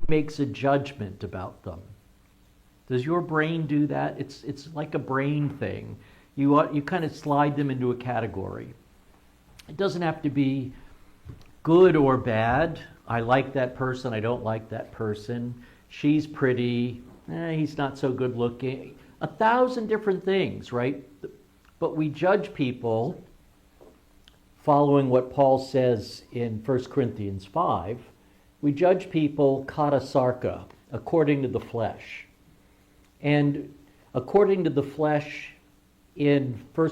makes a judgment about them. Does your brain do that? It's like a brain thing. You kind of slide them into a category. It doesn't have to be good or bad. I like that person, I don't like that person. She's pretty, he's not so good looking. 1,000 different things, right? But we judge people following what Paul says in 1 Corinthians 5. We judge people kata sarka, according to the flesh. And according to the flesh in 2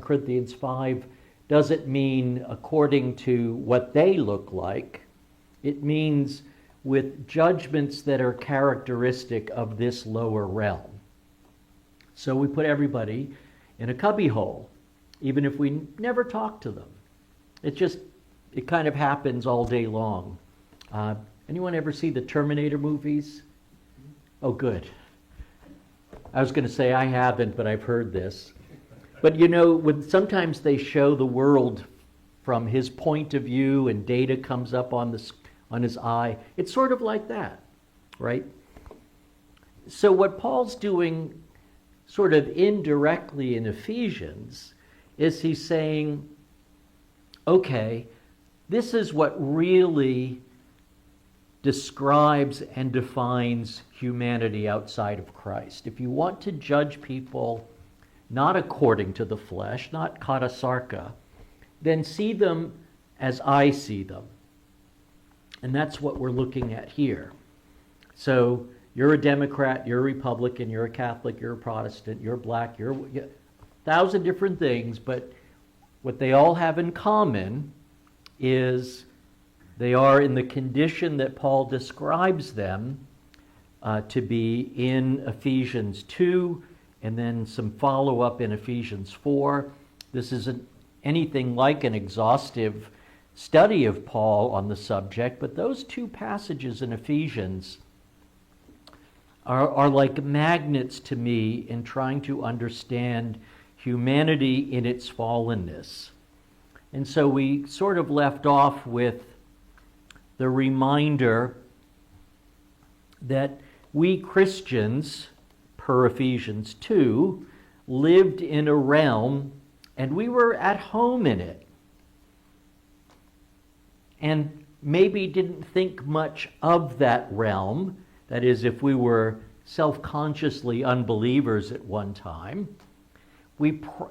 Corinthians 5 doesn't mean according to what they look like. It means with judgments that are characteristic of this lower realm. So we put everybody in a cubbyhole, even if we never talk to them. It kind of happens all day long. Anyone ever see the Terminator movies? Oh, good. I was going to say I haven't, but I've heard this. But you know, sometimes they show the world from his point of view and data comes up on his eye. It's sort of like that, right? So what Paul's doing sort of indirectly in Ephesians is he's saying, okay, this is what really describes and defines humanity outside of Christ. If you want to judge people not according to the flesh, not kata sarka, then see them as I see them. And that's what we're looking at here. So you're a Democrat, you're a Republican, you're a Catholic, you're a Protestant, you're black, you're 1,000 different things, but what they all have in common is they are in the condition that Paul describes them to be in Ephesians 2, and then some follow-up in Ephesians 4. This isn't anything like an exhaustive study of Paul on the subject, but those two passages in Ephesians are like magnets to me in trying to understand humanity in its fallenness. And so we sort of left off with the reminder that we Christians, per Ephesians 2, lived in a realm and we were at home in it. And maybe didn't think much of that realm. That is, if we were self-consciously unbelievers at one time,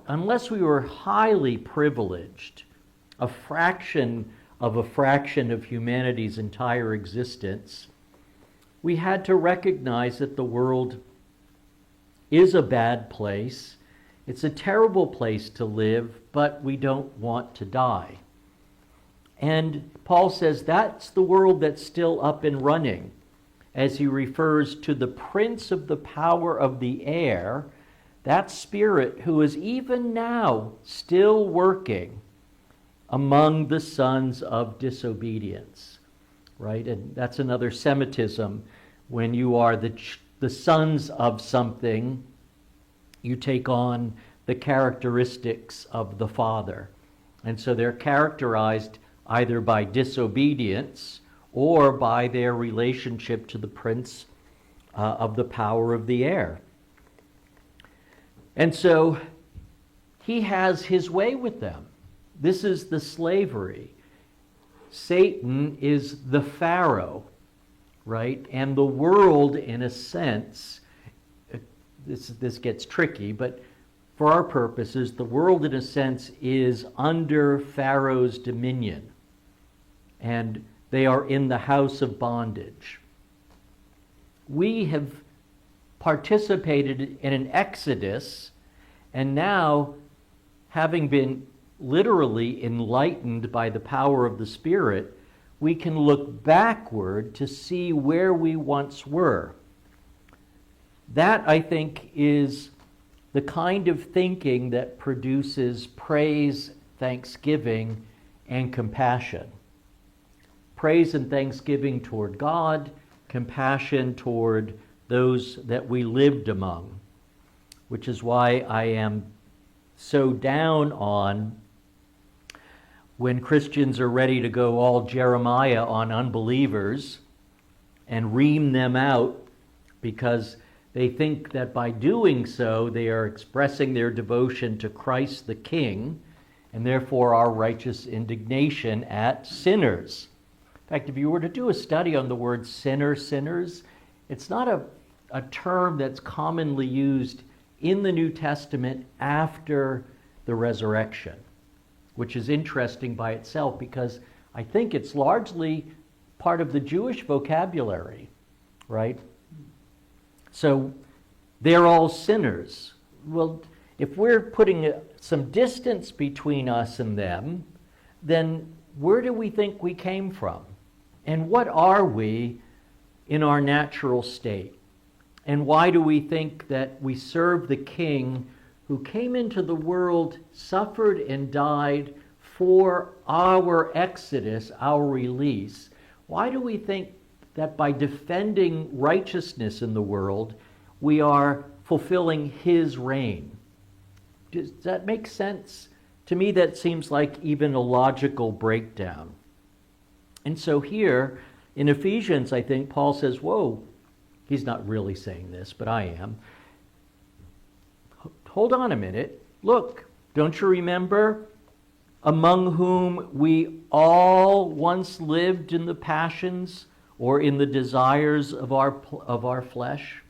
unless we were highly privileged, a fraction of humanity's entire existence, we had to recognize that the world is a bad place. It's a terrible place to live, but we don't want to die. And Paul says that's the world that's still up and running, as he refers to the prince of the power of the air, that spirit who is even now still working among the sons of disobedience, right? And that's another Semitism. When you are the sons of something, you take on the characteristics of the father. And so they're characterized either by disobedience or by their relationship to the prince of the power of the air. And so he has his way with them. This is the slavery. Satan is the Pharaoh, right? And the world, in a sense, this gets tricky, but for our purposes, the world, in a sense, is under Pharaoh's dominion. And they are in the house of bondage. We have participated in an exodus, and now, having been literally enlightened by the power of the Spirit, we can look backward to see where we once were. That, I think, is the kind of thinking that produces praise, thanksgiving, and compassion. Praise and thanksgiving toward God, compassion toward those that we lived among, which is why I am so down on when Christians are ready to go all Jeremiah on unbelievers, and ream them out because they think that by doing so they are expressing their devotion to Christ the King and therefore our righteous indignation at sinners. In fact, if you were to do a study on the word sinner, sinners, it's not a term that's commonly used in the New Testament after the resurrection, which is interesting by itself because I think it's largely part of the Jewish vocabulary, right? So they're all sinners. Well, if we're putting some distance between us and them, then where do we think we came from? And what are we in our natural state? And why do we think that we serve the King who came into the world, suffered and died for our exodus, our release? Why do we think that by defending righteousness in the world, we are fulfilling his reign? Does that make sense? To me, that seems like even a logical breakdown. And so here in Ephesians, I think Paul says, whoa, he's not really saying this, but I am. Hold on a minute. Look, don't you remember? Among whom we all once lived in the passions or in the desires of our flesh.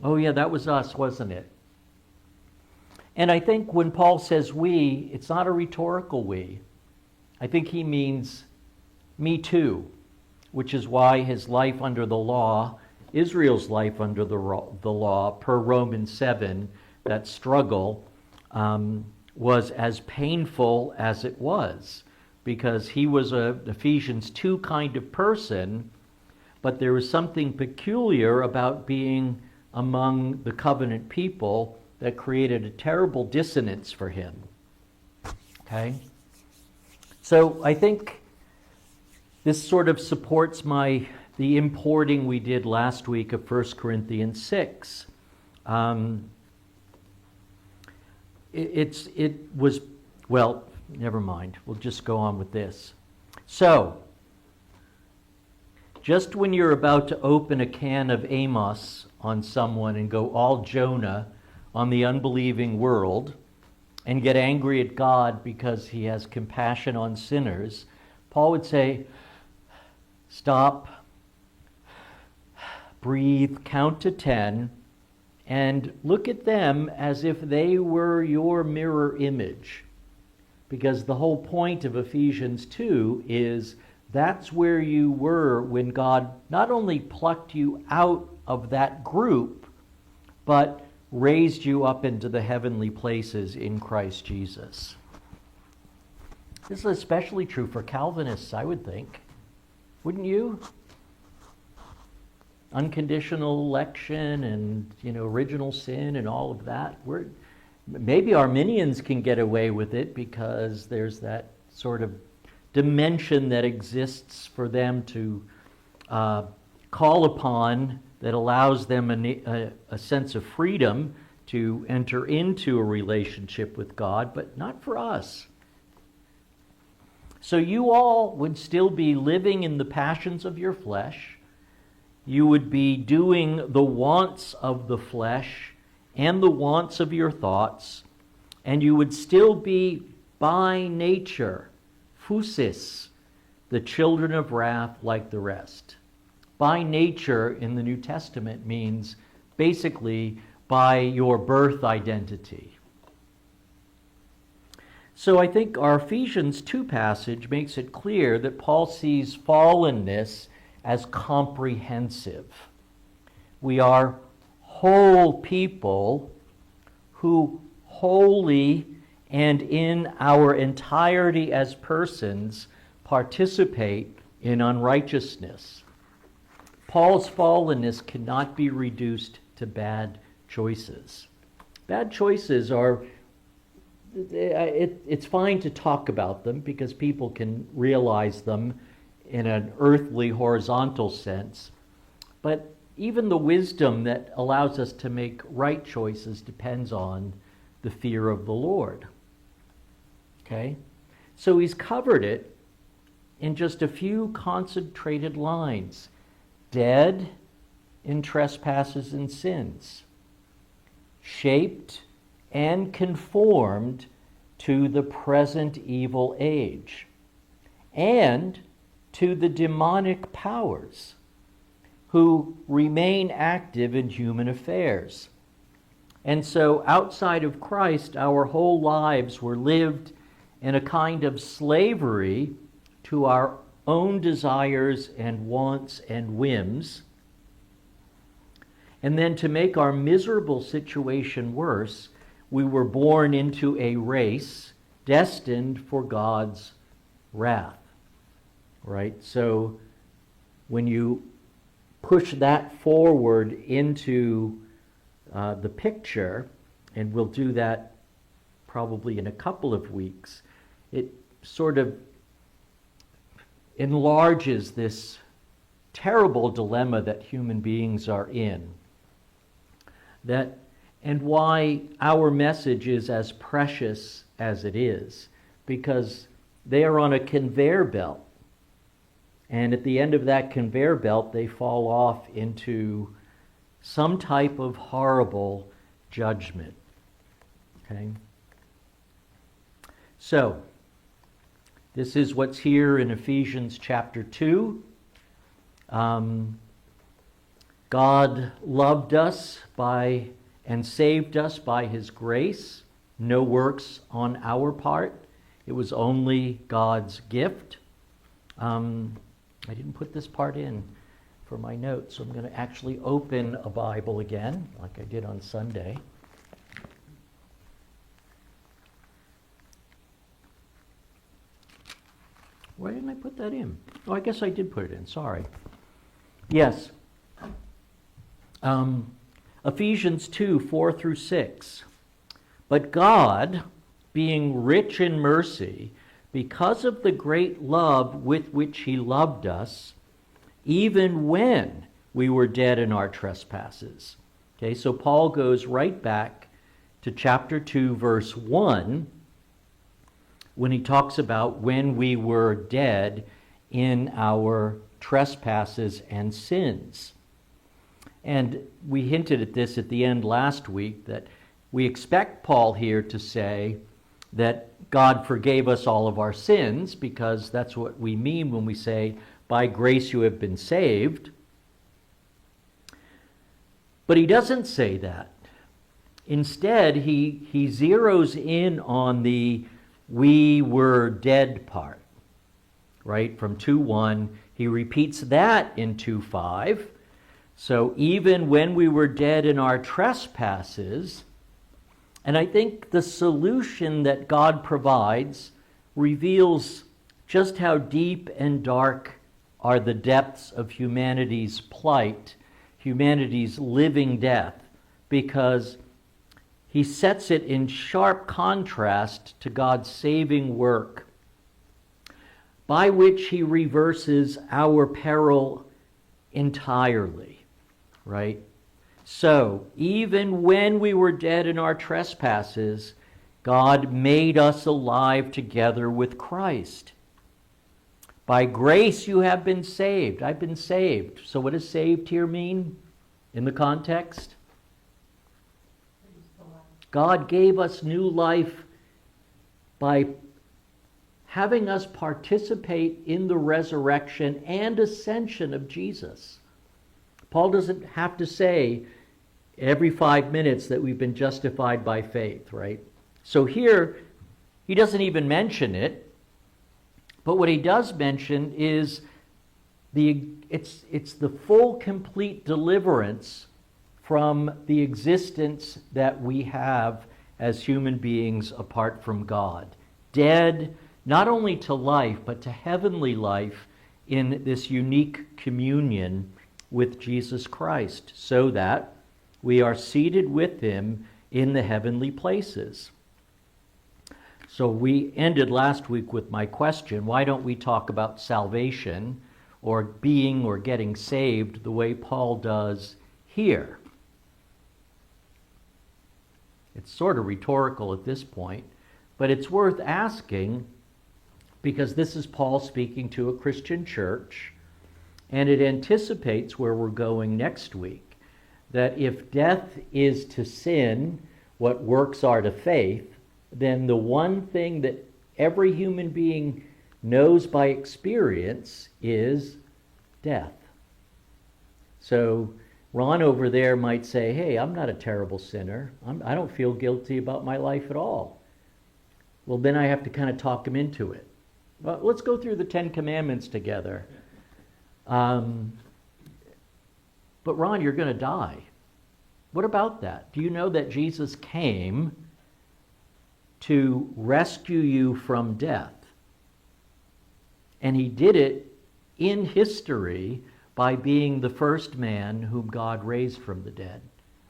Oh yeah, that was us, wasn't it? And I think when Paul says we, it's not a rhetorical we. I think he means me too, which is why his life under the law, Israel's life under the law, per Romans 7, that struggle was as painful as it was, because he was a Ephesians 2 kind of person, but there was something peculiar about being among the covenant people that created a terrible dissonance for him. Okay? So I think this sort of supports the importing we did last week of 1 Corinthians 6. It was, well, never mind. We'll just go on with this. So, just when you're about to open a can of Amos on someone and go all Jonah on the unbelieving world and get angry at God because he has compassion on sinners, Paul would say, stop, breathe, count to 10, and look at them as if they were your mirror image. Because the whole point of Ephesians 2 is that's where you were when God not only plucked you out of that group, but raised you up into the heavenly places in Christ Jesus. This is especially true for Calvinists, I would think. Wouldn't you? Unconditional election and, original sin and all of that. Maybe Arminians can get away with it because there's that sort of dimension that exists for them to call upon that allows them a sense of freedom to enter into a relationship with God, but not for us. So you all would still be living in the passions of your flesh. You would be doing the wants of the flesh and the wants of your thoughts, and you would still be by nature, phusis, the children of wrath like the rest. By nature in the New Testament means basically by your birth identity. So I think our Ephesians 2 passage makes it clear that Paul sees fallenness as comprehensive. We are whole people who wholly and in our entirety as persons participate in unrighteousness. Paul's fallenness cannot be reduced to bad choices. Bad choices are, it's fine to talk about them because people can realize them in an earthly, horizontal sense. But even the wisdom that allows us to make right choices depends on the fear of the Lord. Okay? So he's covered it, in just a few concentrated lines. Dead in trespasses and sins, shaped and conformed to the present evil age, and to the demonic powers who remain active in human affairs. And so outside of Christ, our whole lives were lived in a kind of slavery to our own desires and wants and whims. And then to make our miserable situation worse, we were born into a race destined for God's wrath. Right? So when you push that forward into the picture, and we'll do that probably in a couple of weeks, it sort of enlarges this terrible dilemma that human beings are in. And why our message is as precious as it is, because they are on a conveyor belt. And at the end of that conveyor belt, they fall off into some type of horrible judgment. Okay? So, this is what's here in Ephesians chapter 2. God loved us and saved us by his grace. No works on our part. It was only God's gift. I didn't put this part in for my notes, so I'm going to actually open a Bible again, like I did on Sunday. Why didn't I put that in? Oh, I guess I did put it in. Sorry. Yes. Ephesians 2, 4 through 6. But God, being rich in mercy, because of the great love with which he loved us, even when we were dead in our trespasses. Okay, so Paul goes right back to chapter 2, verse 1, when he talks about when we were dead in our trespasses and sins. And we hinted at this at the end last week, that we expect Paul here to say that God forgave us all of our sins, because that's what we mean when we say, by grace you have been saved. But he doesn't say that. Instead, he zeroes in on the we were dead part, right? From 2:1, he repeats that in 2:5. So even when we were dead in our trespasses, and I think the solution that God provides reveals just how deep and dark are the depths of humanity's plight, humanity's living death, because he sets it in sharp contrast to God's saving work, by which he reverses our peril entirely, right? So, even when we were dead in our trespasses, God made us alive together with Christ. By grace you have been saved. I've been saved. So what does saved here mean in the context? God gave us new life by having us participate in the resurrection and ascension of Jesus. Paul doesn't have to say every 5 minutes that we've been justified by faith, right? So here, he doesn't even mention it, but what he does mention is it's the full, complete deliverance from the existence that we have as human beings apart from God. Dead, not only to life, but to heavenly life in this unique communion with Jesus Christ, so that we are seated with him in the heavenly places. So we ended last week with my question, why don't we talk about salvation or being or getting saved the way Paul does here? It's sort of rhetorical at this point, but it's worth asking because this is Paul speaking to a Christian church, and it anticipates where we're going next week, that if death is to sin, what works are to faith, then the one thing that every human being knows by experience is death. So Ron over there might say, hey, I'm not a terrible sinner. I don't feel guilty about my life at all. Well, then I have to kind of talk him into it. Well, let's go through the 10 Commandments together. But Ron, you're going to die. What about that? Do you know that Jesus came to rescue you from death? And he did it in history by being the first man whom God raised from the dead.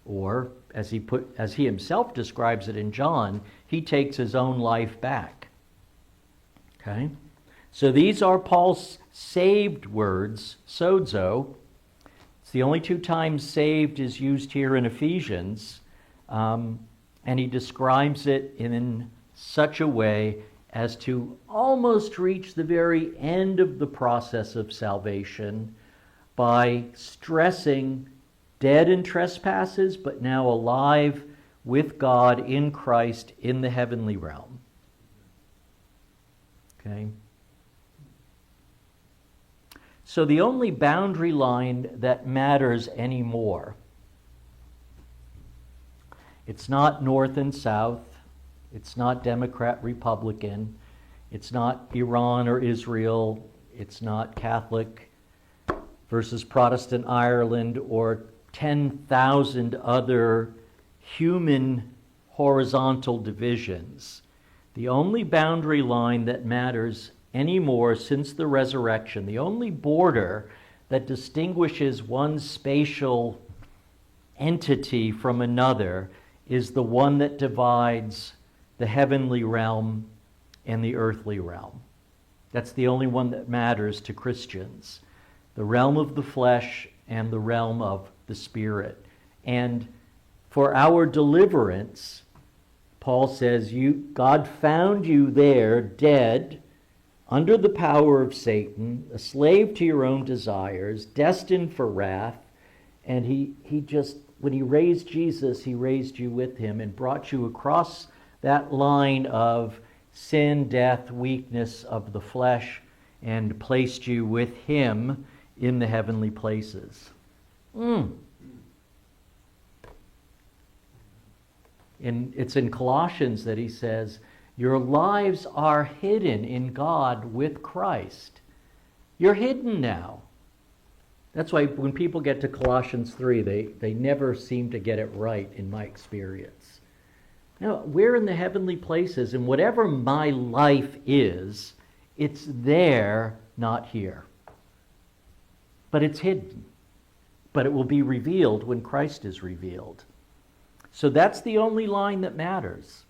Or, as he himself describes it in John, he takes his own life back. Okay? So these are Paul's saved words, sozo. It's the only 2 times saved is used here in Ephesians. And he describes it in such a way as to almost reach the very end of the process of salvation by stressing dead in trespasses, but now alive with God in Christ in the heavenly realm. Okay? So the only boundary line that matters anymore, it's not North and South, it's not Democrat, Republican, it's not Iran or Israel, it's not Catholic versus Protestant Ireland or 10,000 other human horizontal divisions. The only boundary line that matters anymore since the resurrection, the only border that distinguishes one spatial entity from another, is the one that divides the heavenly realm and the earthly realm. That's the only one that matters to Christians. The realm of the flesh and the realm of the spirit. And for our deliverance, Paul says, God found you there dead, under the power of Satan, a slave to your own desires, destined for wrath. And he just, when he raised Jesus, he raised you with him and brought you across that line of sin, death, weakness of the flesh, and placed you with him in the heavenly places. It's in Colossians that he says, your lives are hidden in God with Christ. You're hidden now. That's why when people get to Colossians 3, they never seem to get it right in my experience. Now, we're in the heavenly places, and whatever my life is, it's there, not here. But it's hidden. But it will be revealed when Christ is revealed. So that's the only line that matters.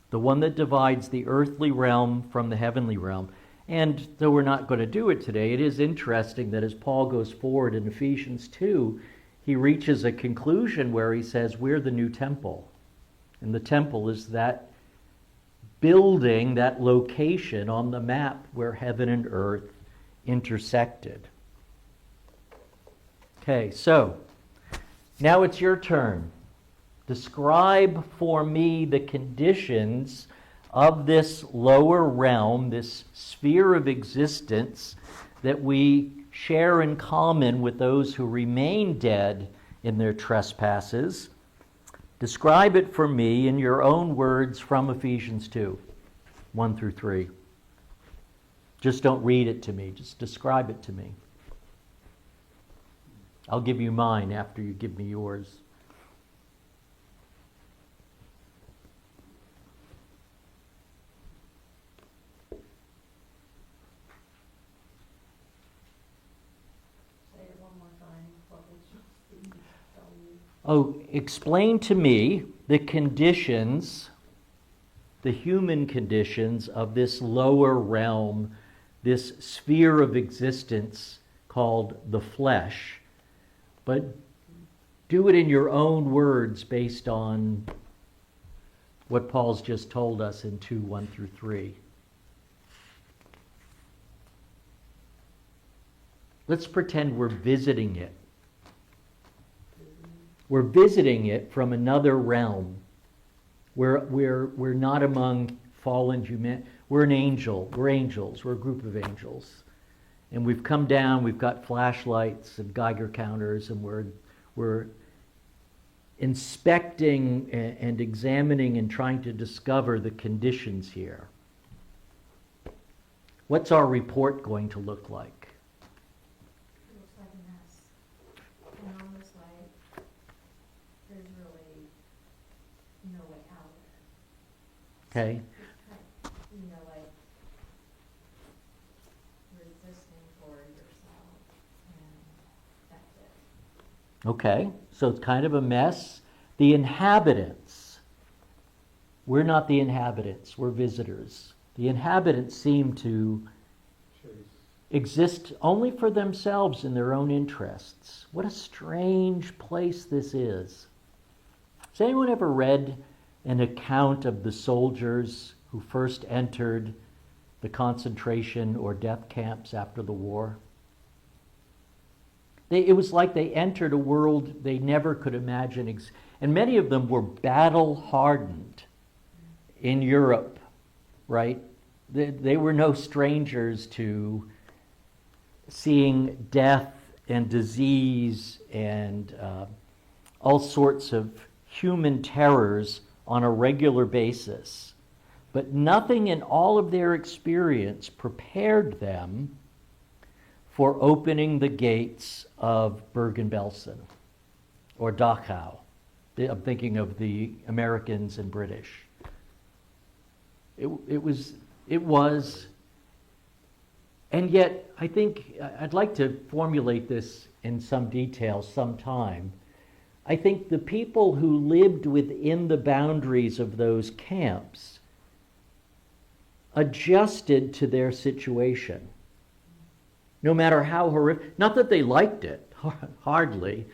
The one that divides the earthly realm from the heavenly realm. And though we're not going to do it today, it is interesting that as Paul goes forward in Ephesians 2, he reaches a conclusion where he says, we're the new temple. And the temple is that building, that location on the map where heaven and earth intersected. Okay, so now it's your turn. Describe for me the conditions of this lower realm, this sphere of existence that we share in common with those who remain dead in their trespasses. Describe it for me in your own words from Ephesians 2, 1 through 3. Just don't read it to me. Just describe it to me. I'll give you mine after you give me yours. Say it one more time. What was Steve telling you? Oh, explain to me the conditions, the human conditions of this lower realm, this sphere of existence called the flesh. But do it in your own words based on what Paul's just told us in 2, 1 through 3. Let's pretend we're visiting it. We're visiting it from another realm. We're not among fallen human. We're an angel. We're angels. We're a group of angels. And we've come down, we've got flashlights and Geiger counters, and we're inspecting and examining and trying to discover the conditions here. What's our report going to look like? It looks like a mess. And almost like there's really no way out of it. Okay? You know, like resisting for yourself, and that's it. Okay, so it's kind of a mess. The inhabitants, we're not the inhabitants, we're visitors. The inhabitants seem to exist only for themselves and their own interests. What a strange place this is. Has anyone ever read an account of the soldiers who first entered the concentration or death camps after the war? It was like they entered a world they never could imagine. And many of them were battle-hardened in Europe, right? They were no strangers to seeing death and disease and all sorts of human terrors on a regular basis. But nothing in all of their experience prepared them for opening the gates of Bergen-Belsen or Dachau. I'm thinking of the Americans and British. It was, and yet I think I'd like to formulate this in some detail sometime. I think the people who lived within the boundaries of those camps adjusted to their situation. No matter how horrific, not that they liked it, hardly,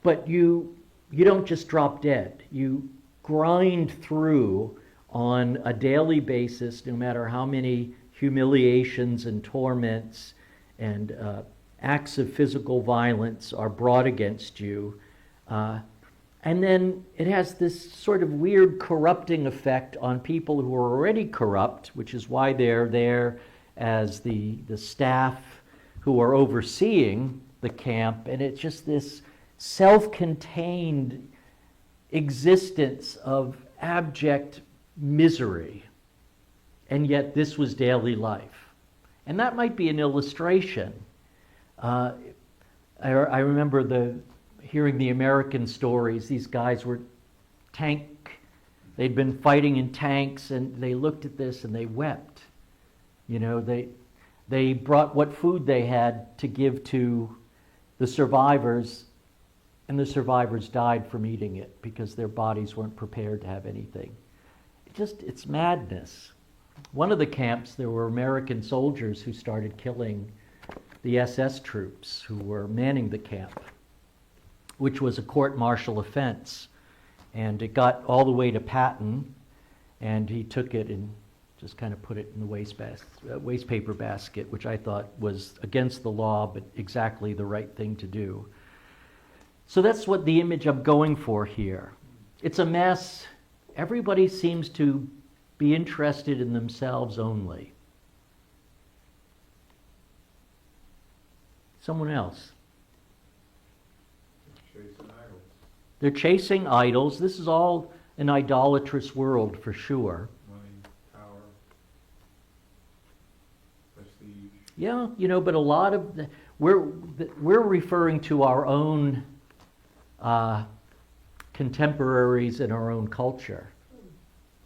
but you don't just drop dead. You grind through on a daily basis, no matter how many humiliations and torments and acts of physical violence are brought against you. And then it has this sort of weird corrupting effect on people who are already corrupt, which is why they're there as the staff who are overseeing the camp. And it's just this self-contained existence of abject misery. And yet this was daily life. And that might be an illustration. I remember hearing the American stories. These guys were they'd been fighting in tanks, and they looked at this and they wept. You know, they brought what food they had to give to the survivors, and the survivors died from eating it because their bodies weren't prepared to have anything. It's madness. One of the camps, there were American soldiers who started killing the SS troops who were manning the camp, which was a court-martial offense. And it got all the way to Patton, and he took it and just kind of put it in the waste paper basket, which I thought was against the law, but exactly the right thing to do. So that's what the image I'm going for here. It's a mess. Everybody seems to be interested in themselves only. Someone else. They're chasing idols. This is all an idolatrous world for sure. Money, power, prestige. Yeah, but a lot of we're referring to our own contemporaries in our own culture.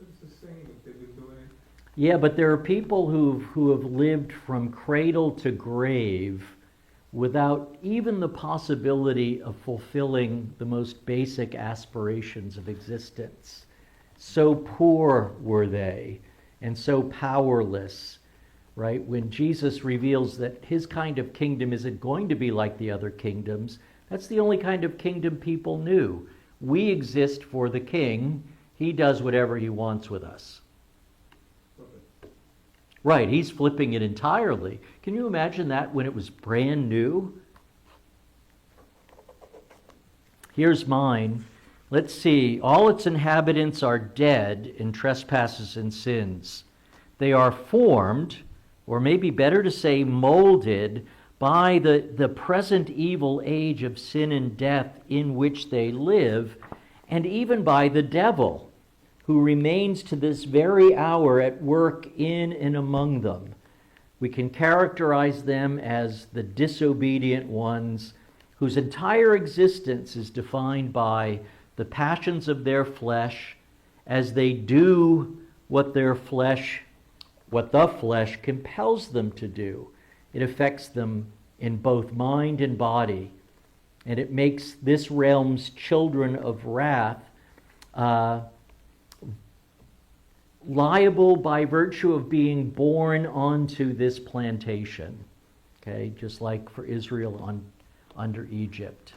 It's the same. They've been doing it. Yeah, but there are people who have lived from cradle to grave without even the possibility of fulfilling the most basic aspirations of existence. So poor were they, and so powerless, right? When Jesus reveals that his kind of kingdom isn't going to be like the other kingdoms, that's the only kind of kingdom people knew. We exist for the king. He does whatever he wants with us. Right, he's flipping it entirely. Can you imagine that when it was brand new? Here's mine. Let's see. All its inhabitants are dead in trespasses and sins. They are formed, or maybe better to say molded, by the present evil age of sin and death in which they live, and even by the devil, who remains to this very hour at work in and among them. We can characterize them as the disobedient ones, whose entire existence is defined by the passions of their flesh, as they do what the flesh compels them to do. It affects them in both mind and body, and it makes this realm's children of wrath liable by virtue of being born onto this plantation, okay, just like for Israel under Egypt.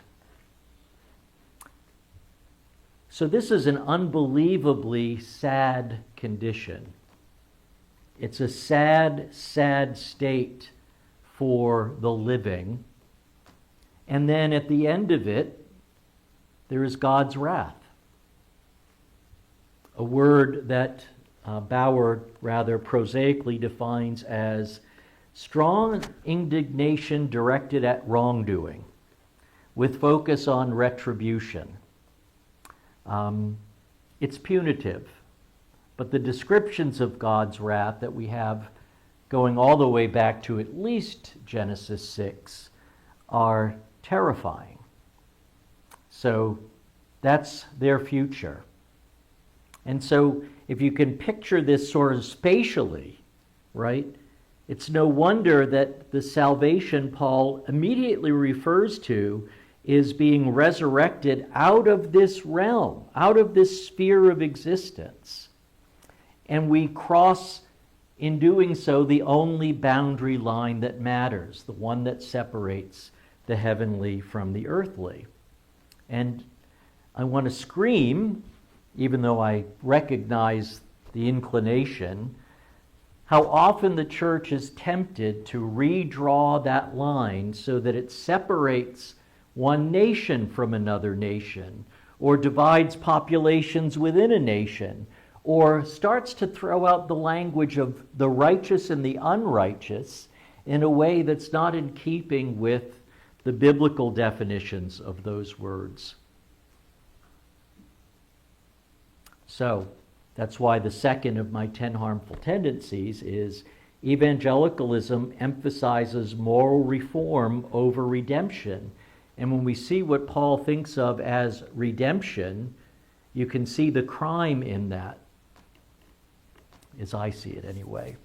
So this is an unbelievably sad condition. It's a sad, sad state for the living. And then at the end of it, there is God's wrath. A word that Bauer rather prosaically defines as strong indignation directed at wrongdoing, with focus on retribution. It's punitive, but the descriptions of God's wrath that we have going all the way back to at least Genesis 6 are terrifying. So that's their future. And so if you can picture this sort of spatially, right, it's no wonder that the salvation Paul immediately refers to is being resurrected out of this realm, out of this sphere of existence. And we cross, in doing so, the only boundary line that matters, the one that separates the heavenly from the earthly. And I want to scream, even though I recognize the inclination, how often the church is tempted to redraw that line so that it separates one nation from another nation, or divides populations within a nation, or starts to throw out the language of the righteous and the unrighteous in a way that's not in keeping with the biblical definitions of those words. So that's why the second of my 10 harmful tendencies is evangelicalism emphasizes moral reform over redemption. And when we see what Paul thinks of as redemption, you can see the crime in that, as I see it anyway.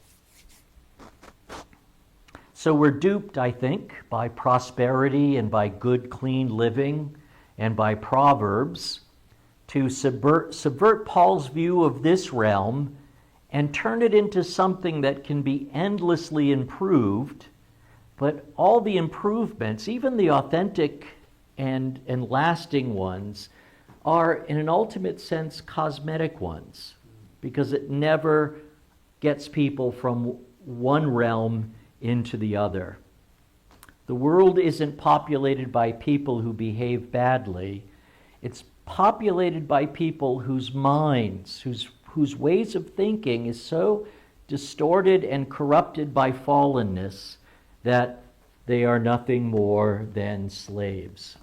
So we're duped, I think, by prosperity and by good, clean living and by Proverbs to subvert Paul's view of this realm and turn it into something that can be endlessly improved. But all the improvements, even the authentic and lasting ones, are in an ultimate sense cosmetic ones, because it never gets people from one realm into the other. The world isn't populated by people who behave badly. It's populated by people whose minds, whose ways of thinking is so distorted and corrupted by fallenness that they are nothing more than slaves.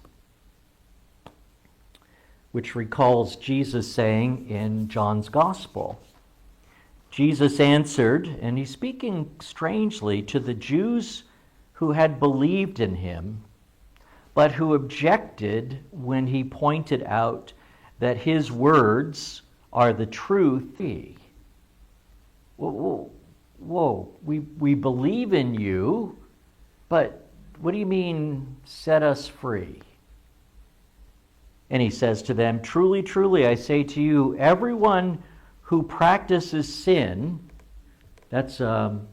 Which recalls Jesus saying in John's Gospel, Jesus answered, and he's speaking strangely to the Jews who had believed in him, but who objected when he pointed out that his words are the truth. Whoa, we believe in you, but what do you mean, set us free? And he says to them, truly, truly, I say to you, everyone who practices sin, that's an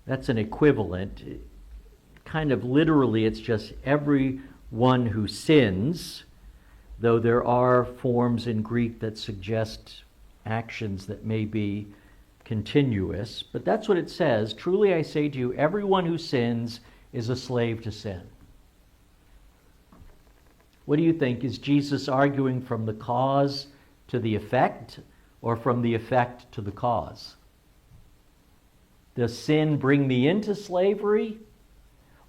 equivalent. Kind of literally, it's just everyone who sins, though there are forms in Greek that suggest actions that may be continuous, but that's what it says. Truly I say to you, everyone who sins is a slave to sin. What do you think? Is Jesus arguing from the cause to the effect, or from the effect to the cause? Does sin bring me into slavery,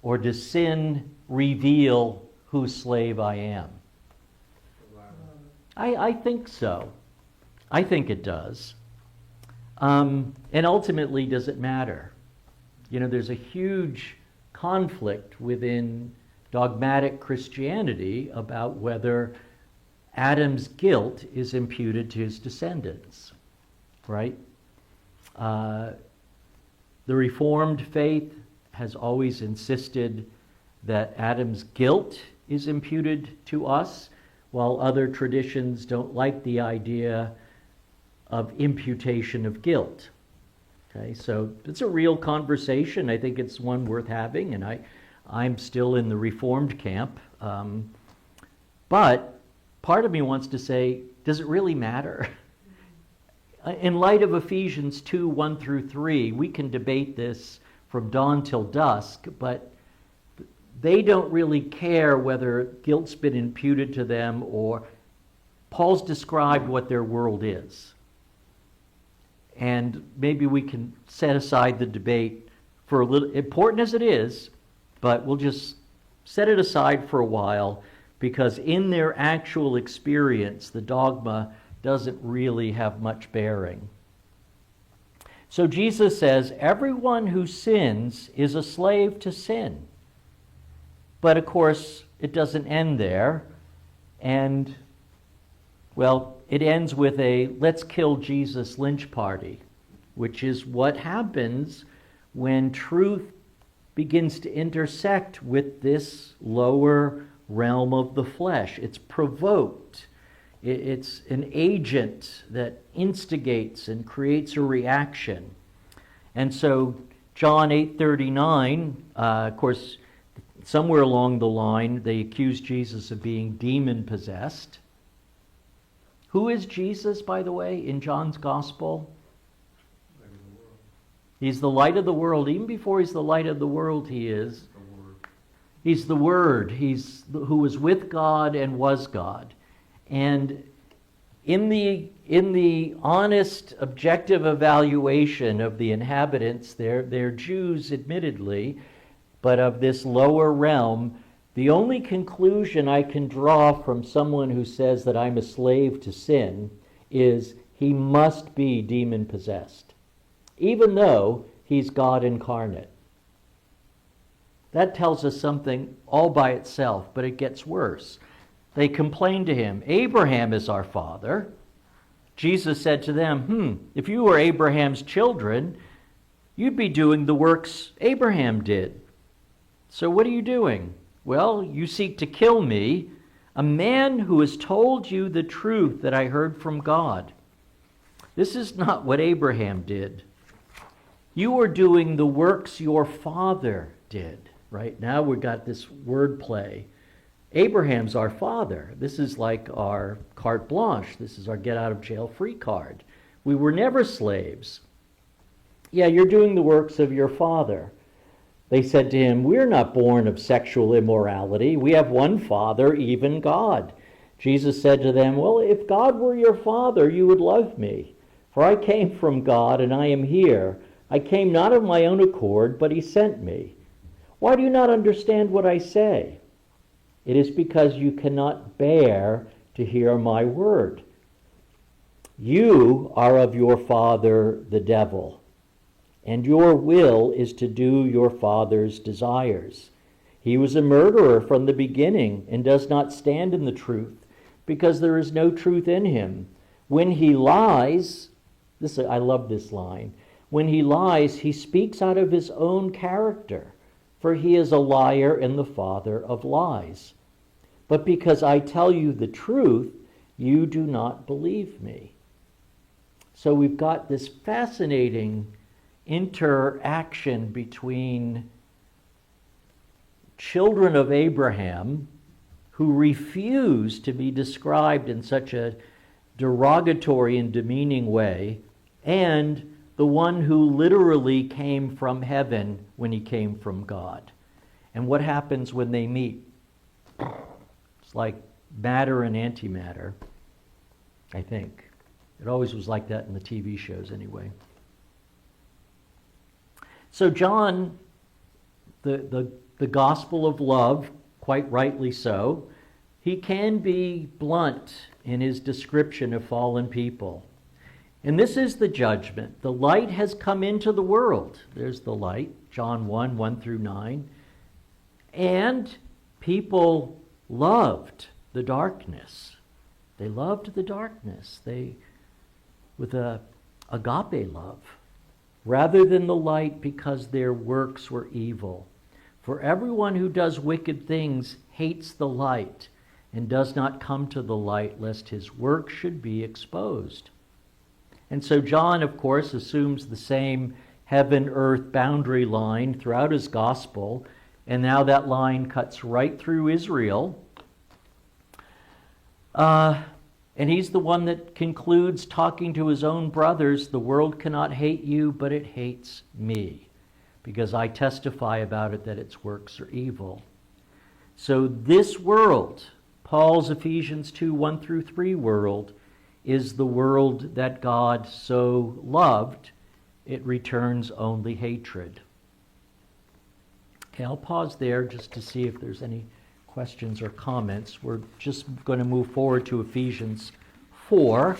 or does sin reveal whose slave I am? I think so. I think it does. And ultimately, does it matter? You know, there's a huge conflict within dogmatic Christianity about whether Adam's guilt is imputed to his descendants, right? The Reformed faith has always insisted that Adam's guilt is imputed to us, while other traditions don't like the idea of imputation of guilt. Okay, so it's a real conversation. I think it's one worth having, and I'm still in the Reformed camp. But part of me wants to say, does it really matter? In light of Ephesians 2, 1 through 3, we can debate this from dawn till dusk, but they don't really care whether guilt's been imputed to them, or Paul's described what their world is. And maybe we can set aside the debate for a little, important as it is, but we'll just set it aside for a while, because in their actual experience, the dogma doesn't really have much bearing. So Jesus says, everyone who sins is a slave to sin. But of course, it doesn't end there. And, well, it ends with a let's kill Jesus lynch party, which is what happens when truth begins to intersect with this lower realm of the flesh. It's provoked. It's an agent that instigates and creates a reaction. And so John 8:39, of course, somewhere along the line, they accuse Jesus of being demon-possessed. Who is Jesus, by the way, in John's gospel? He's the light of the world. Even before he's the light of the world, he is. He's the Word. He's who was with God and was God. And in the honest, objective evaluation of the inhabitants, they're Jews, admittedly, but of this lower realm, the only conclusion I can draw from someone who says that I'm a slave to sin is he must be demon-possessed, even though he's God incarnate. That tells us something all by itself, but it gets worse. They complained to him, Abraham is our father. Jesus said to them, if you were Abraham's children, you'd be doing the works Abraham did. So what are you doing? Well, you seek to kill me, a man who has told you the truth that I heard from God. This is not what Abraham did. You are doing the works your father did. Right now we've got this wordplay. Abraham's our father. This is like our carte blanche. This is our get out of jail free card. We were never slaves. Yeah, you're doing the works of your father. They said to him, we're not born of sexual immorality. We have one Father, even God. Jesus said to them, well, if God were your father, you would love me. For I came from God and I am here. I came not of my own accord, but he sent me. Why do you not understand what I say? It is because you cannot bear to hear my word. You are of your father, the devil, and your will is to do your father's desires. He was a murderer from the beginning and does not stand in the truth, because there is no truth in him. When he lies, I love this line, when he lies, he speaks out of his own character, for he is a liar and the father of lies. But because I tell you the truth, you do not believe me. So we've got this fascinating interaction between children of Abraham who refuse to be described in such a derogatory and demeaning way, and the one who literally came from heaven when he came from God. And what happens when they meet? It's like matter and antimatter, I think. It always was like that in the TV shows anyway. So John, the gospel of love, quite rightly so, he can be blunt in his description of fallen people. And this is the judgment. The light has come into the world. There's the light, John 1, 1 through 9. And people loved the darkness. They loved the darkness. With a agape love, rather than the light, because their works were evil. For everyone who does wicked things hates the light and does not come to the light, lest his work should be exposed. And so John, of course, assumes the same heaven-earth boundary line throughout his gospel, and now that line cuts right through Israel. And he's the one that concludes, talking to his own brothers, the world cannot hate you, but it hates me, because I testify about it that its works are evil. So this world, Paul's Ephesians 2, 1 through 3 world, is the world that God so loved, it returns only hatred. Okay, I'll pause there just to see if there's any questions or comments. We're just going to move forward to Ephesians 4.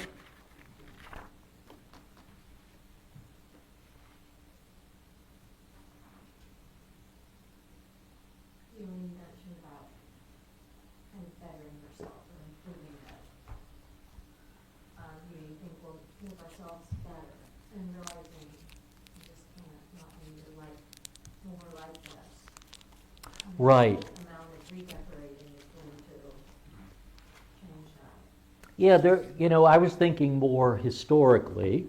You mentioned about kind of bettering yourself or improving it. Do you think we'll make ourselves better and realizing we just can't not be more like this? And Right. the amount of redecorating is going to change that. Yeah, I was thinking more historically,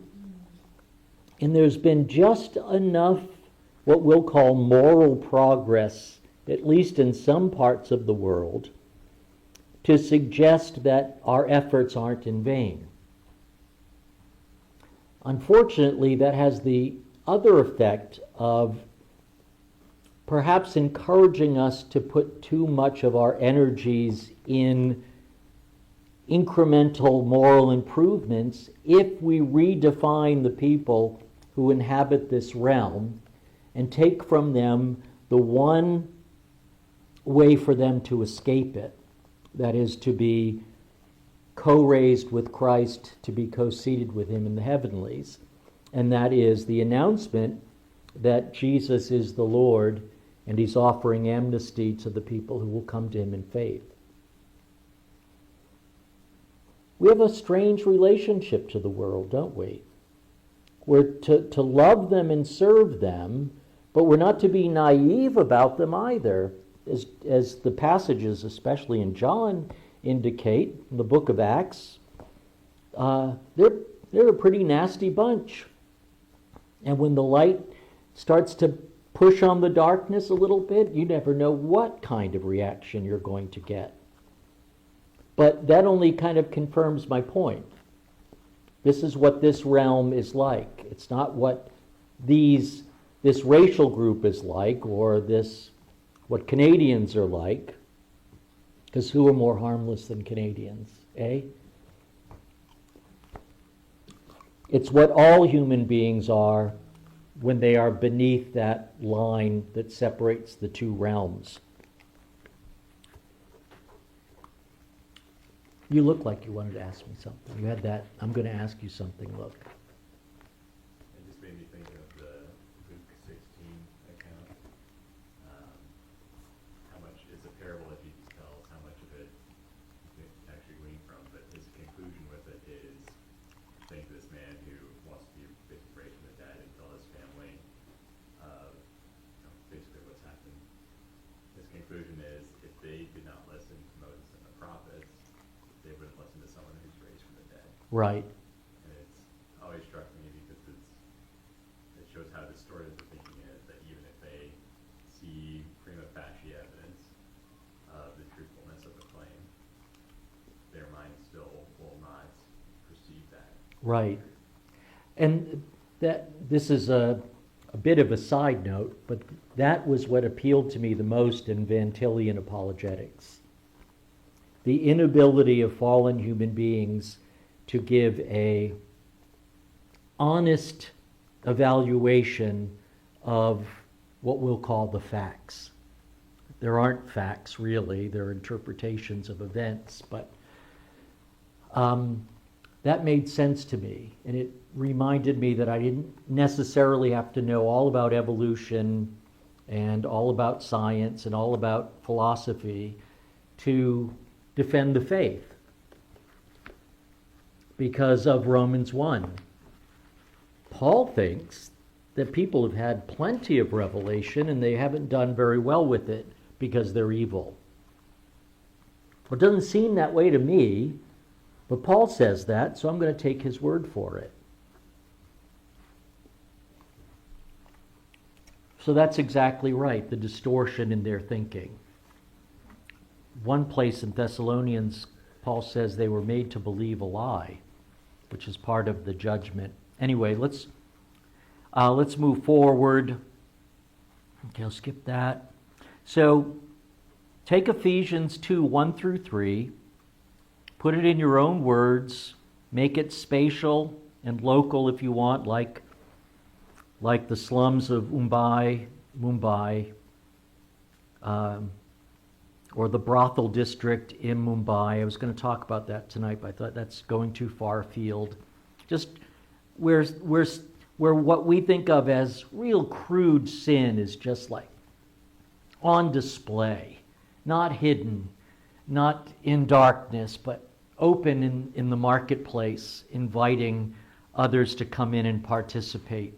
and there's been just enough what we'll call moral progress, at least in some parts of the world, to suggest that our efforts aren't in vain. Unfortunately, that has the other effect of perhaps encouraging us to put too much of our energies in incremental moral improvements if we redefine the people who inhabit this realm and take from them the one way for them to escape it, that is, to be co-raised with Christ, to be co-seated with him in the heavenlies. And that is the announcement that Jesus is the Lord and he's offering amnesty to the people who will come to him in faith. We have a strange relationship to the world, don't we? We're to love them and serve them, but we're not to be naive about them either. As the passages, especially in John, indicate, in the book of Acts, they're a pretty nasty bunch. And when the light starts to push on the darkness a little bit, you never know what kind of reaction you're going to get. But that only kind of confirms my point. This is what this realm is like. It's not what this racial group is like, or what Canadians are like. Because who are more harmless than Canadians, eh? It's what all human beings are when they are beneath that line that separates the two realms. You look like you wanted to ask me something. You had that, I'm going to ask you something look. It just made me think of the Luke 16 account. How much is a parable that Jesus tells, how much of it you can actually glean from, but his conclusion with it is, think of this man who wants to be basically raised from the dead and tell his family basically what's happened. His conclusion is, if they did not listen to Moses and the prophets, they wouldn't listen to someone who's raised from the dead. Right. And it's always struck me because it shows how distorted the thinking is, that even if they see prima facie evidence of the truthfulness of the claim, their mind still will not perceive that. Right. And this is a bit of a side note, but that was what appealed to me the most in Van Tillian apologetics. The inability of fallen human beings to give a honest evaluation of what we'll call the facts. There aren't facts, really. There are interpretations of events, but that made sense to me, and it reminded me that I didn't necessarily have to know all about evolution and all about science and all about philosophy to defend the faith because of Romans 1. Paul thinks that people have had plenty of revelation and they haven't done very well with it because they're evil. Well, it doesn't seem that way to me, but Paul says that, so I'm going to take his word for it. So that's exactly right, the distortion in their thinking. One place in Thessalonians, Paul says they were made to believe a lie, which is part of the judgment. Anyway, let's move forward. Okay, I'll skip that. So take Ephesians 2, 1 through 3, put it in your own words, make it spatial and local if you want, like the slums of Mumbai, or the brothel district in Mumbai. I was going to talk about that tonight, but I thought that's going too far afield. Just where what we think of as real crude sin is just like on display, not hidden, not in darkness, but open in the marketplace, inviting others to come in and participate.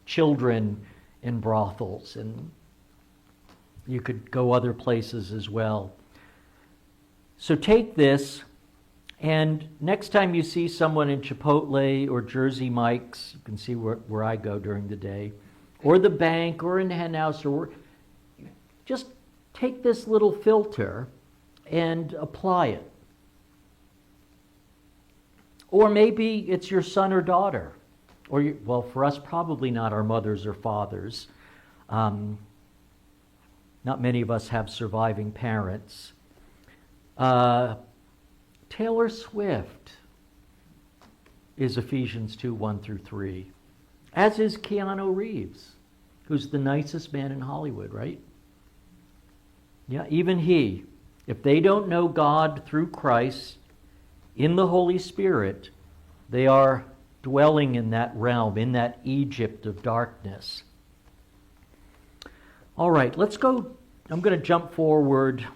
Children in brothels, and you could go other places as well. So take this, and next time you see someone in Chipotle or Jersey Mike's, you can see where I go during the day, or the bank, or in the hen house, or just take this little filter and apply it. Or maybe it's your son or daughter. Or, well, for us, probably not our mothers or fathers. Not many of us have surviving parents. Taylor Swift is Ephesians 2, 1 through 3. As is Keanu Reeves, who's the nicest man in Hollywood, right? Yeah, even he. If they don't know God through Christ in the Holy Spirit, they are dwelling in that realm, in that Egypt of darkness. All right, let's go. I'm going to jump forward.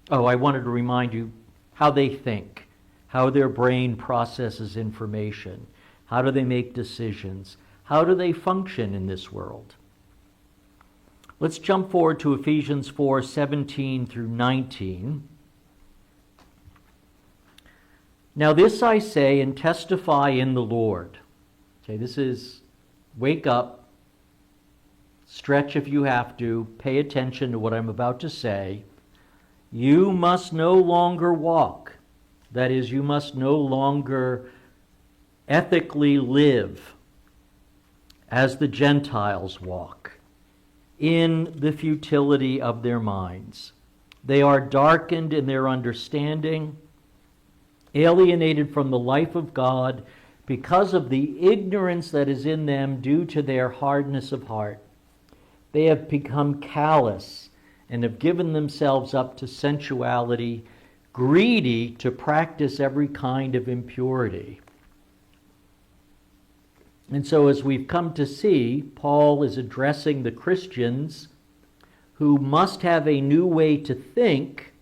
Oh, I wanted to remind you how they think, how their brain processes information, how do they make decisions, how do they function in this world. Let's jump forward to Ephesians 4, 17 through 19. Now this I say and testify in the Lord. Okay, this is wake up, stretch if you have to, pay attention to what I'm about to say. You must no longer walk. That is, you must no longer ethically live as the Gentiles walk, in the futility of their minds. They are darkened in their understanding, alienated from the life of God because of the ignorance that is in them due to their hardness of heart. They have become callous and have given themselves up to sensuality, greedy to practice every kind of impurity. And so as we've come to see, Paul is addressing the Christians who must have a new way to think,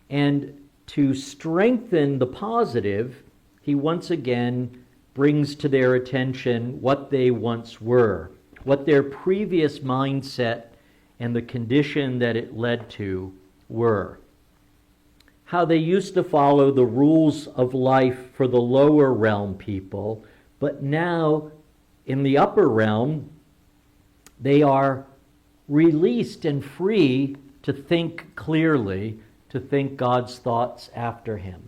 and to strengthen the positive, he once again brings to their attention what they once were, what their previous mindset and the condition that it led to were. How they used to follow the rules of life for the lower realm people, but now in the upper realm, they are released and free to think clearly, to think God's thoughts after him.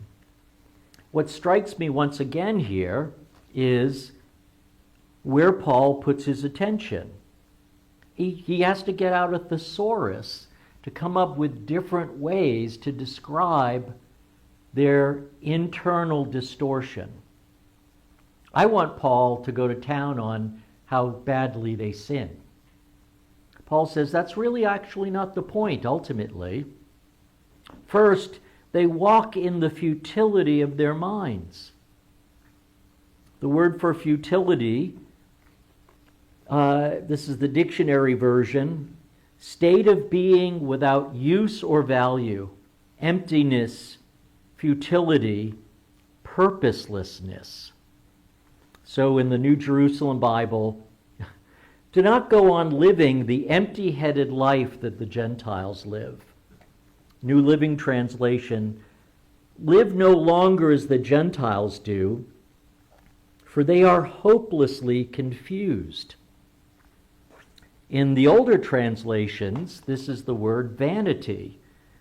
What strikes me once again here is where Paul puts his attention. He has to get out a thesaurus to come up with different ways to describe their internal distortion. I want Paul to go to town on how badly they sin. Paul says that's really actually not the point, ultimately. First, they walk in the futility of their minds. The word for futility, this is the dictionary version, state of being without use or value, emptiness, futility, purposelessness. So in the New Jerusalem Bible, do not go on living the empty-headed life that the Gentiles live. New Living Translation, live no longer as the Gentiles do, for they are hopelessly confused. In the older translations, this is the word vanity,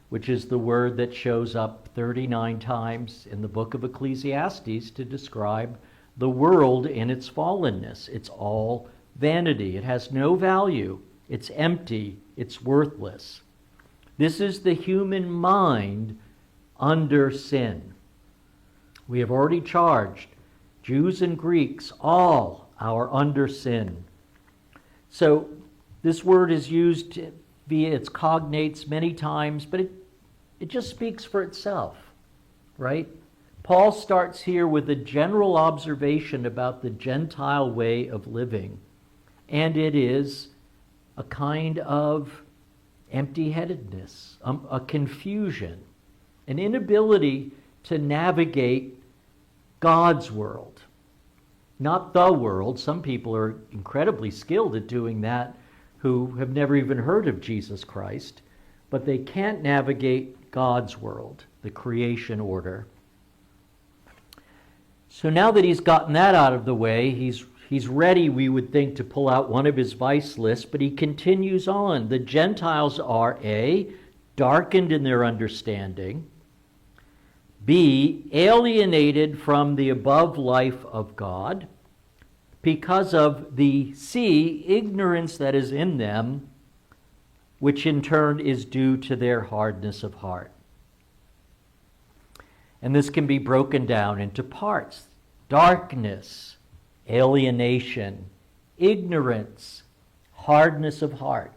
which is the word that shows up 39 times in the book of Ecclesiastes to describe the world in its fallenness. It's all vanity. It has no value. It's empty. It's worthless. This is the human mind under sin. We have already charged Jews and Greeks, all are under sin. So this word is used via its cognates many times, but it just speaks for itself, right? Paul starts here with a general observation about the Gentile way of living, and it is a kind of empty-headedness, a confusion, an inability to navigate God's world, not the world. Some people are incredibly skilled at doing that who have never even heard of Jesus Christ, but they can't navigate God's world, the creation order. So now that he's gotten that out of the way, he's ready, we would think, to pull out one of his vice lists, but he continues on. The Gentiles are A, darkened in their understanding, B, alienated from the above life of God, because of the C, ignorance that is in them, which in turn is due to their hardness of heart. And this can be broken down into parts: darkness, alienation, ignorance, hardness of heart.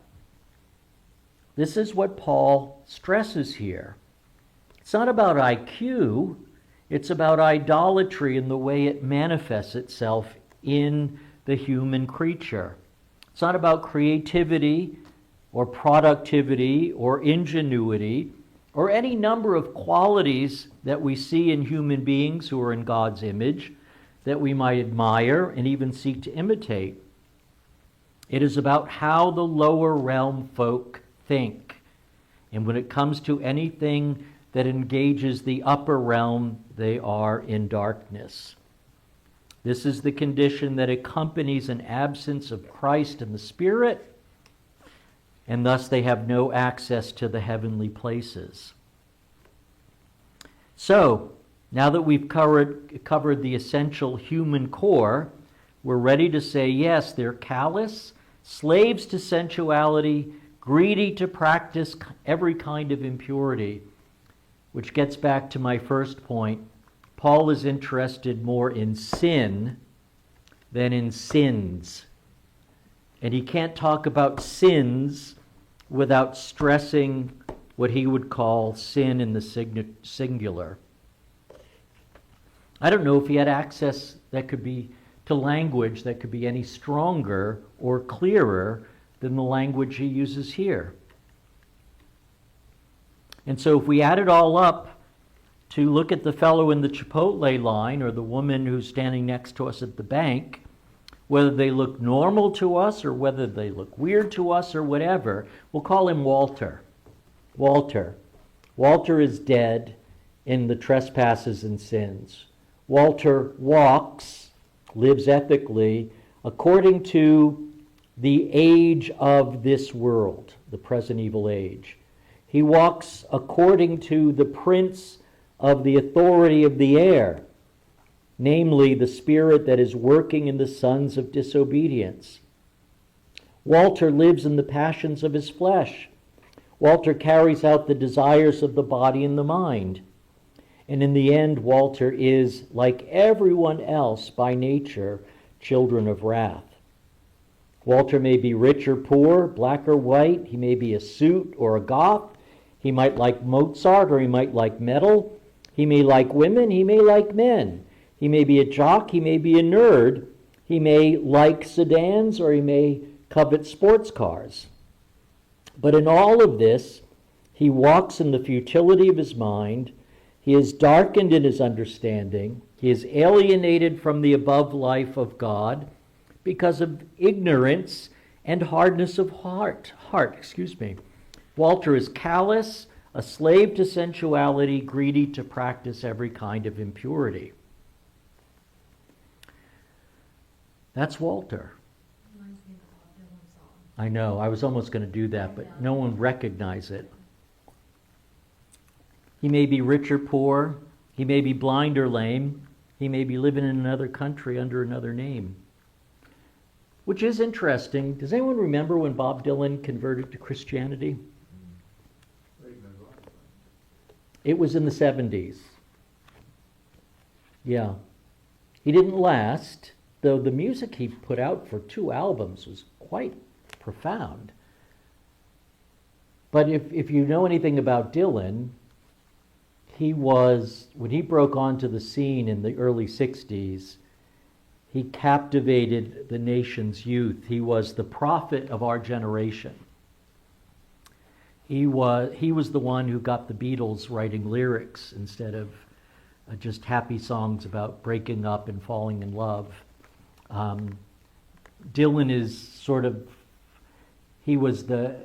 This is what Paul stresses here. It's not about IQ, it's about idolatry and the way it manifests itself in the human creature. It's not about creativity or productivity or ingenuity or any number of qualities that we see in human beings who are in God's image that we might admire and even seek to imitate. It is about how the lower realm folk think. And when it comes to anything that engages the upper realm, they are in darkness. This is the condition that accompanies an absence of Christ and the Spirit, and thus they have no access to the heavenly places. So, now that we've covered the essential human core, we're ready to say, yes, they're callous, slaves to sensuality, greedy to practice every kind of impurity, which gets back to my first point. Paul is interested more in sin than in sins. And he can't talk about sins without stressing what he would call sin in the singular. I don't know if he had access that could be to language that could be any stronger or clearer than the language he uses here. And so if we add it all up, to look at the fellow in the Chipotle line or the woman who's standing next to us at the bank, whether they look normal to us or whether they look weird to us or whatever, we'll call him Walter. Walter. Walter is dead in the trespasses and sins. Walter walks, lives ethically, according to the age of this world, the present evil age. He walks according to the prince of the authority of the air, namely the spirit that is working in the sons of disobedience. Walter lives in the passions of his flesh. Walter carries out the desires of the body and the mind. And in the end, Walter is, like everyone else by nature, children of wrath. Walter may be rich or poor, black or white. He may be a suit or a goth. He might like Mozart or he might like metal. He may like women. He may like men. He may be a jock. He may be a nerd. He may like sedans or he may covet sports cars. But in all of this, he walks in the futility of his mind. He is darkened in his understanding. He is alienated from the above life of God because of ignorance and hardness of heart. Walter is callous, a slave to sensuality, greedy to practice every kind of impurity. That's Walter. Reminds me of the Bob Dylan song. I know, I was almost going to do that, but no one recognized it. He may be rich or poor. He may be blind or lame. He may be living in another country under another name. Which is interesting. Does anyone remember when Bob Dylan converted to Christianity? Late in his life. It was in the 70s. Yeah. He didn't last, though the music he put out for 2 albums was quite profound. But if you know anything about Dylan, he was, when he broke onto the scene in the early 60s, he captivated the nation's youth. He was the prophet of our generation. He was the one who got the Beatles writing lyrics instead of just happy songs about breaking up and falling in love. Dylan is sort of, he was the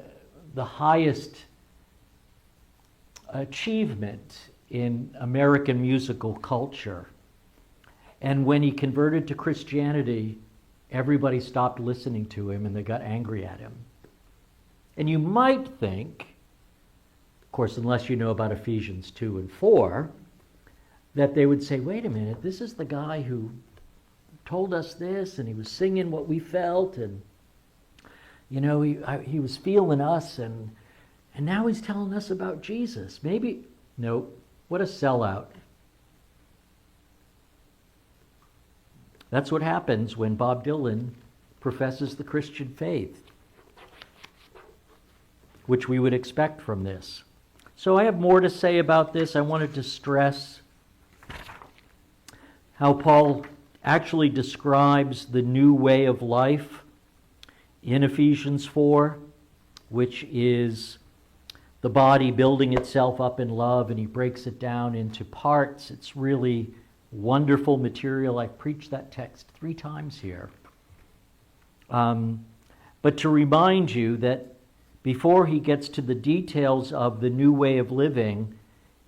highest achievement in American musical culture. And when he converted to Christianity, everybody stopped listening to him and they got angry at him. And you might think, of course, unless you know about Ephesians 2 and 4, that they would say, wait a minute, this is the guy who told us this and he was singing what we felt and, you know, he was feeling us and now he's telling us about Jesus. Maybe, nope. What a sellout. That's what happens when Bob Dylan professes the Christian faith, which we would expect from this. So I have more to say about this. I wanted to stress how Paul actually describes the new way of life in Ephesians 4, which is the body building itself up in love, and he breaks it down into parts. It's really wonderful material. I've preached that text 3 times here. But to remind you that before he gets to the details of the new way of living,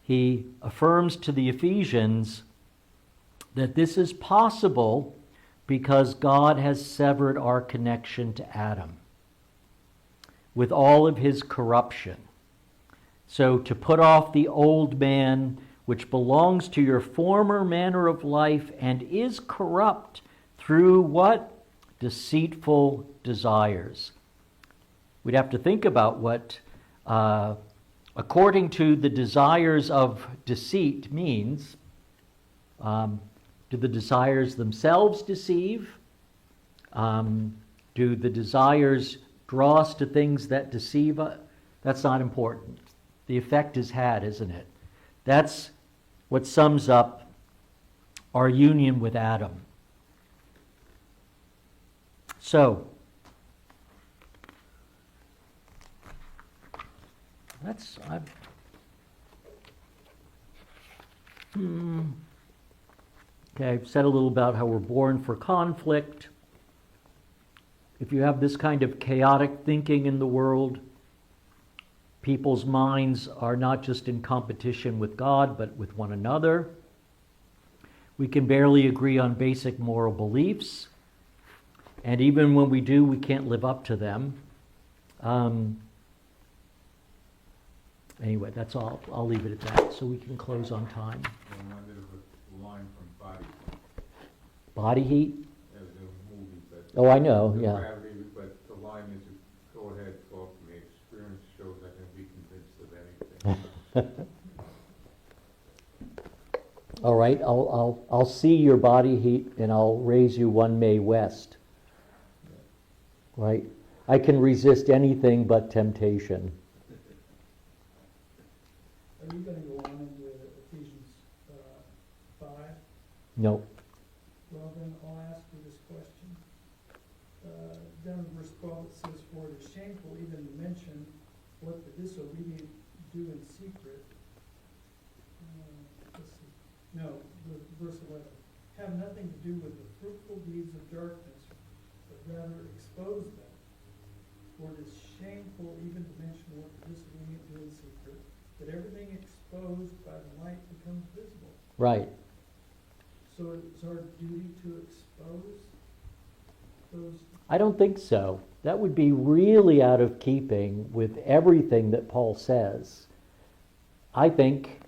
he affirms to the Ephesians that this is possible because God has severed our connection to Adam with all of his corruption. So to put off the old man, which belongs to your former manner of life and is corrupt through what? Deceitful desires. We'd have to think about what, according to the desires of deceit, means. Do the desires themselves deceive? Do the desires draw us to things that deceive us? That's not important. The effect is had, isn't it? That's what sums up our union with Adam. So, okay, I've said a little about how we're born for conflict. If you have this kind of chaotic thinking in the world, people's minds are not just in competition with God, but with one another. We can barely agree on basic moral beliefs. And even when we do, we can't live up to them. Anyway, that's all. I'll leave it at that so we can close on time. I'm reminded of a line from Body. Body heat? There's a movie, but. Oh, I know, the yeah. gravity, but the line is, go ahead, talk to me, experience shows I can be convinced of anything. All right, I'll see your body heat and I'll raise you one May west. Right? I can resist anything but temptation. Are you going to go on into Ephesians 5? No. Well, then I'll ask you this question. Down in verse 12 it says, "For it is shameful even to mention what the disobedient do in secret." Let's see. No, verse 11. "Have nothing to do with the fruitful deeds of darkness, but rather expose them. For it is shameful even to mention what the disobedient do in secret, but everything exposed by the light becomes visible." Right. So it's our duty to expose those. I don't think so. That would be really out of keeping with everything that Paul says. I think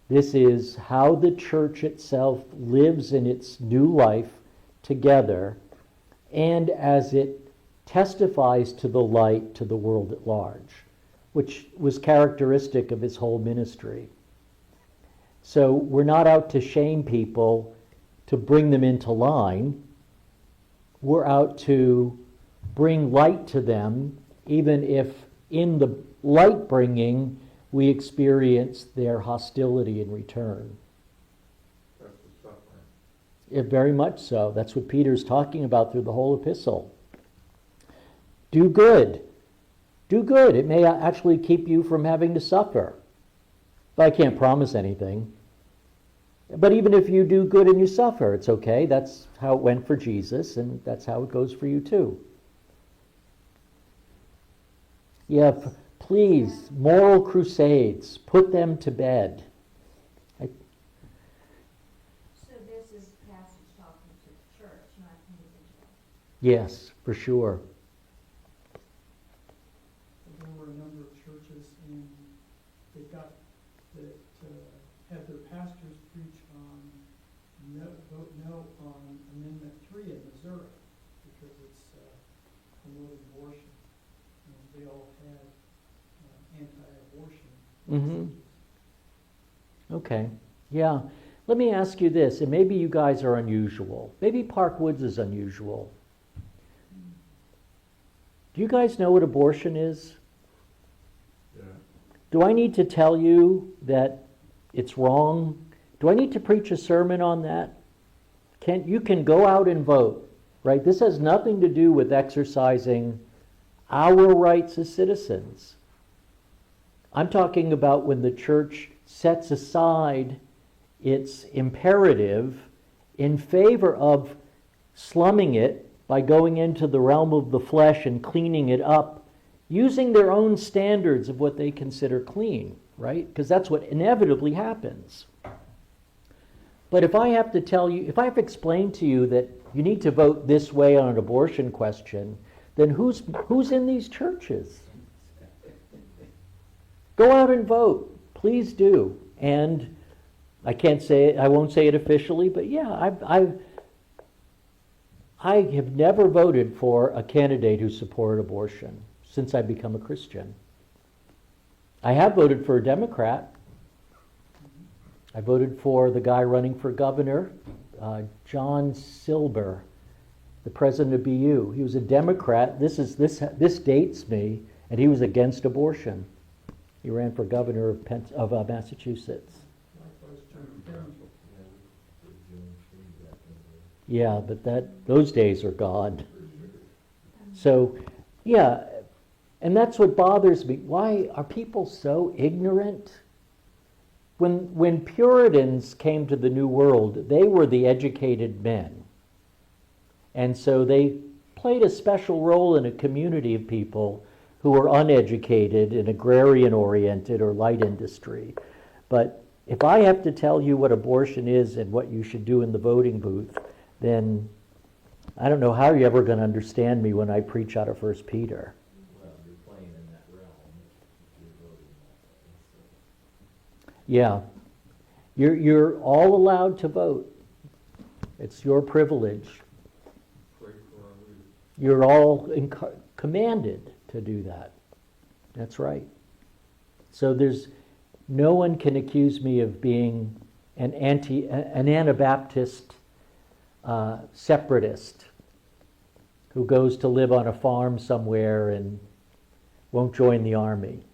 this is how the church itself lives in its new life together, and as it testifies to the light to the world at large, which was characteristic of his whole ministry. So we're not out to shame people, to bring them into line. We're out to bring light to them, even if in the light bringing we experience their hostility in return. That's the suffering. Very much so. That's what Peter's talking about through the whole epistle. Do good. Do good. It may actually keep you from having to suffer. But I can't promise anything. But even if you do good and you suffer, it's okay. That's how it went for Jesus, and that's how it goes for you too. Yeah, please, moral crusades, put them to bed. So this is passage talking to the church, not individual. Yes, for sure. There were a number of churches, and they got that had their pastors preach on vote no on Amendment 3 in Missouri because it's promoting abortion. They all had anti-abortion messages. Okay. Yeah. Let me ask you this, and maybe you guys are unusual. Maybe Park Woods is unusual. Do you guys know what abortion is? Yeah. Do I need to tell you that it's wrong? Do I need to preach a sermon on that? You can go out and vote, right? This has nothing to do with exercising our rights as citizens. I'm talking about when the church sets aside its imperative in favor of slumming it by going into the realm of the flesh and cleaning it up, using their own standards of what they consider clean, right? Because that's what inevitably happens. But if I have to tell you, if I have to explain to you that you need to vote this way on an abortion question, then who's in these churches? Go out and vote. Please do. And I can't say it, I won't say it officially, but yeah, I have never voted for a candidate who supported abortion since I've become a Christian. I have voted for a Democrat. I voted for the guy running for governor, John Silber, the president of BU. He was a Democrat. This dates me, and he was against abortion. He ran for governor of Massachusetts. Likewise, John Kerry. Yeah, but those days are gone. So, yeah, and that's what bothers me. Why are people so ignorant? When Puritans came to the New World, they were the educated men. And so they played a special role in a community of people who were uneducated and agrarian-oriented or light industry. But if I have to tell you what abortion is and what you should do in the voting booth, then I don't know how you're ever going to understand me when I preach out of 1 Peter. Well, you're playing in that realm if you're voting that way. Yeah. You're all allowed to vote. It's your privilege. Pray for our leaders. You're all commanded to do that. That's right. So no one can accuse me of being an Anabaptist separatist who goes to live on a farm somewhere and won't join the army.